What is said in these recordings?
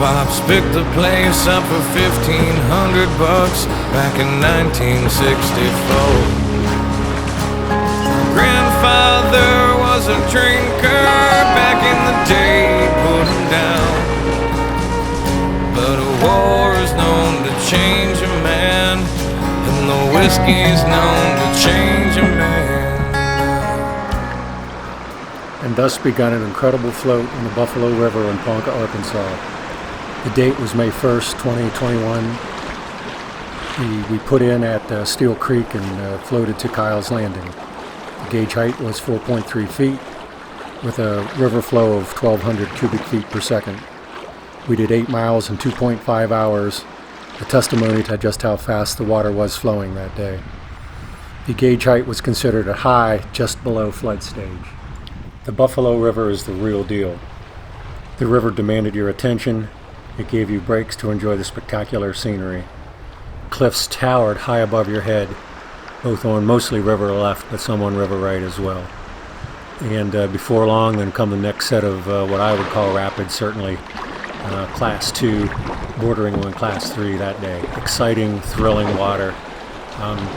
Pops picked the place up for $1,500 back in 1964. My grandfather was a drinker back in the day, put him down. But a war is known to change a man, and the whiskey's known to change a man. And thus begun an incredible float in the Buffalo River in Ponca, Arkansas. The date was May 1st, 2021. We put in at Steel Creek and floated to Kyle's Landing. The gauge height was 4.3 feet with a river flow of 1,200 cubic feet per second. We did 8 miles in 2.5 hours, a testimony to just how fast the water was flowing that day. The gauge height was considered a high just below flood stage. The Buffalo River is the real deal. The river demanded your attention. It gave you breaks to enjoy the spectacular scenery. Cliffs towered high above your head, both on mostly river left, but some on river right as well. And before long, then come the next set of what I would call rapids, certainly Class 2, bordering on Class 3 that day. Exciting, thrilling water.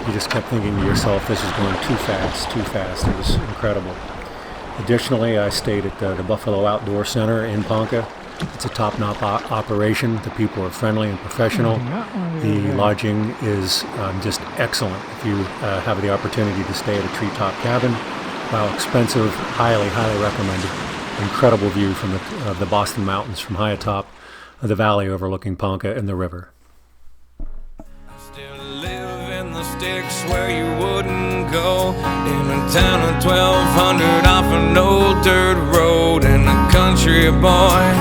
You just kept thinking to yourself, this is going too fast, too fast. It was incredible. Additionally, I stayed at the Buffalo Outdoor Center in Ponca. It's a top-notch operation. The people are friendly and professional. The lodging is just excellent. If you have the opportunity to stay at a treetop cabin, while expensive, highly, highly recommended. Incredible view from the Boston Mountains from high atop of the valley overlooking Ponca and the river. I still live in the sticks where you wouldn't go, in a town of 1,200 off an old dirt road, and a country boy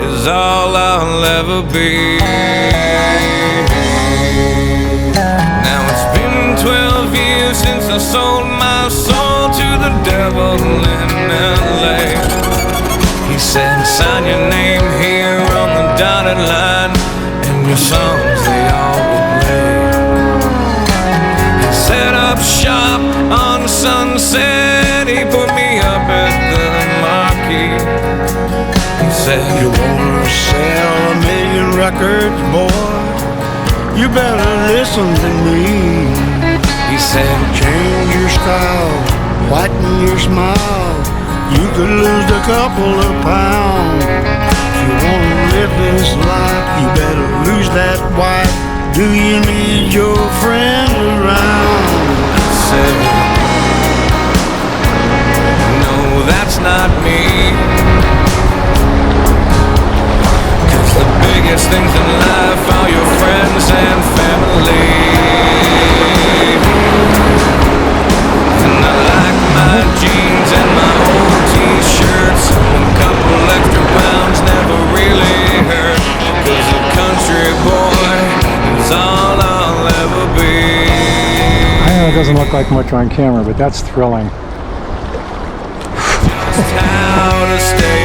is all I'll ever be. Now it's been 12 years since I sold my soul to the devil in LA. He said, sign your name here on the dotted line, and your songs they all will play. He set up shop on Sunset, he put me up at the marquee. He said, you wanna sell 1,000,000 records, boy? You better listen to me. He said, change your style, whiten your smile. You could lose a couple of pounds. If you wanna live this life, you better lose that wife. Do you need your friends around? I said, no, that's not me. 'Cause the biggest things in life are your friends and family. And I like my jeans and my old t-shirts, and a couple extra pounds never really hurt. 'Cause a country boy is all I'll ever be. I know it doesn't look like much on camera, but that's thrilling. Just how to stay